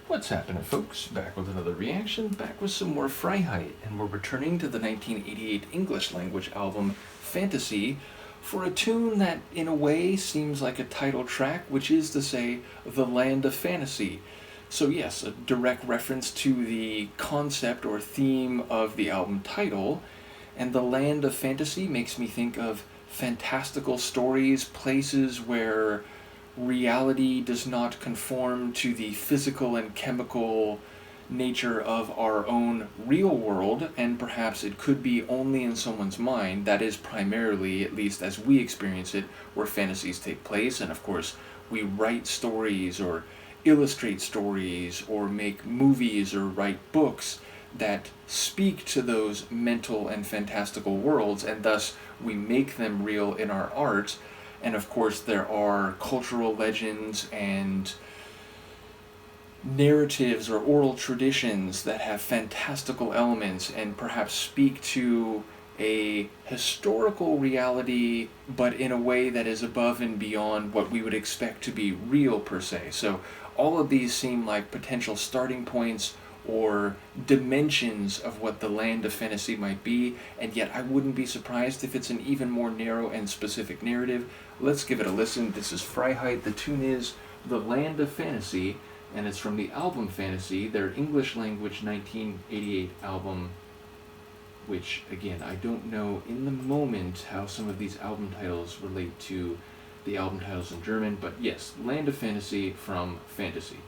What's happening, folks? Back with another reaction, back with some more Freiheit, and we're returning to the 1988 English language album Fantasy for a tune that, in a way, seems like a title track, which is to say, The Land of Fantasy. So, yes, a direct reference to the concept or theme of the album title, and the Land of Fantasy makes me think of fantastical stories, places where reality does not conform to the physical and chemical nature of our own real world, and perhaps it could be only in someone's mind. That is primarily, at least as we experience it, where fantasies take place. And of course, we write stories or illustrate stories or make movies or write books that speak to those mental and fantastical worlds, and thus we make them real in our art. And of course, there are cultural legends and narratives or oral traditions that have fantastical elements and perhaps speak to a historical reality, but in a way that is above and beyond what we would expect to be real per se. So all of these seem like potential starting points or dimensions of what the land of fantasy might be, and yet I wouldn't be surprised if it's an even more narrow and specific narrative. Let's give it a listen. This is Freiheit. The tune is The Land of Fantasy, and it's from the album Fantasy, their English language 1988 album, which, again, I don't know in the moment how some of these album titles relate to the album titles in German, but yes, Land of Fantasy from Fantasy.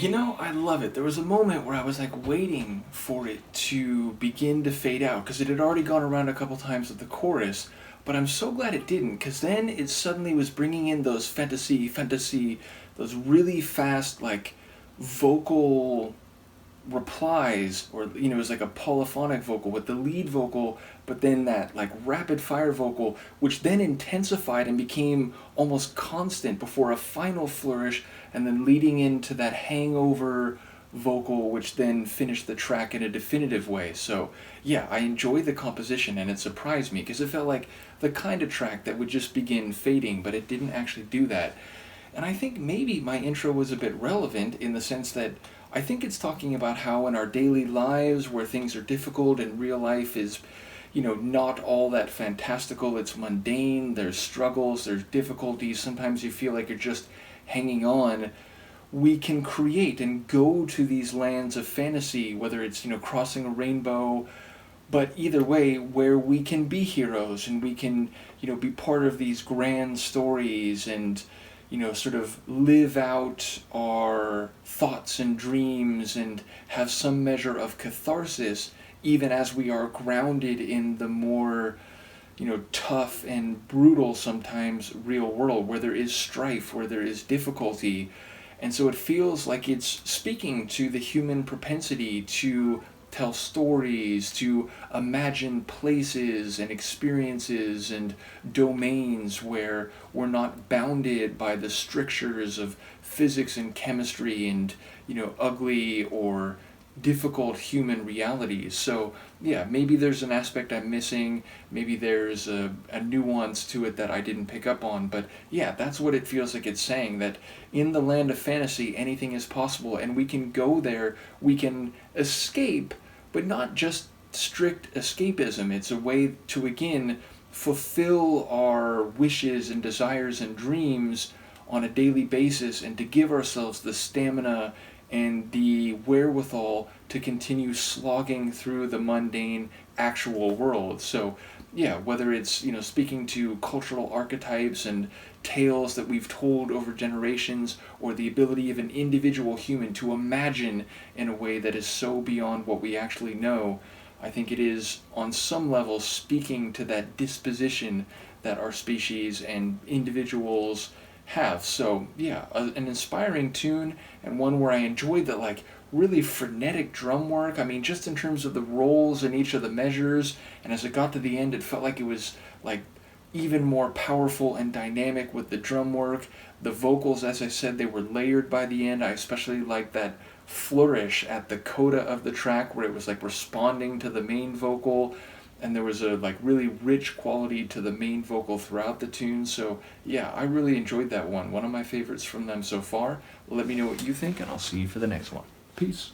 You know, I love it. There was a moment where I was like waiting for it to begin to fade out because it had already gone around a couple times with the chorus, but I'm so glad it didn't because then it suddenly was bringing in those fantasy, those really fast, like, vocal replies, or it was like a polyphonic vocal with the lead vocal, but then that like rapid fire vocal, which then intensified and became almost constant before a final flourish, and then leading into that hangover vocal, which then finished the track in a definitive way. So yeah, I enjoyed the composition, and it surprised me because it felt like the kind of track that would just begin fading, but it didn't actually do that. And I think maybe my intro was a bit relevant in the sense that I think it's talking about how in our daily lives where things are difficult and real life is, not all that fantastical, it's mundane, there's struggles, there's difficulties, sometimes you feel like you're just hanging on. We can create and go to these lands of fantasy, whether it's, crossing a rainbow, but either way, where we can be heroes and we can, be part of these grand stories and, sort of live out our thoughts and dreams and have some measure of catharsis, even as we are grounded in the more, tough and brutal sometimes real world where there is strife, where there is difficulty. And so it feels like it's speaking to the human propensity to tell stories, to imagine places and experiences and domains where we're not bounded by the strictures of physics and chemistry and, ugly or difficult human realities. So yeah, maybe there's an aspect I'm missing, maybe there's a nuance to it that I didn't pick up on, but yeah, that's what it feels like it's saying, that in the land of fantasy anything is possible and we can go there, we can escape, but not just strict escapism. It's a way to again fulfill our wishes and desires and dreams on a daily basis, and to give ourselves the stamina and the wherewithal to continue slogging through the mundane actual world. So yeah, whether it's, speaking to cultural archetypes and tales that we've told over generations, or the ability of an individual human to imagine in a way that is so beyond what we actually know, I think it is on some level speaking to that disposition that our species and individuals have. So yeah, an inspiring tune, and one where I enjoyed the like really frenetic drum work. I mean, just in terms of the rolls in each of the measures, and as it got to the end, it felt like it was like even more powerful and dynamic with the drum work. The vocals, as I said, they were layered by the end. I especially liked that flourish at the coda of the track where it was like responding to the main vocal, and there was a like really rich quality to the main vocal throughout the tune. So yeah, I really enjoyed that one of my favorites from them so far. Let me know what you think, and I'll see you for the next one. Peace.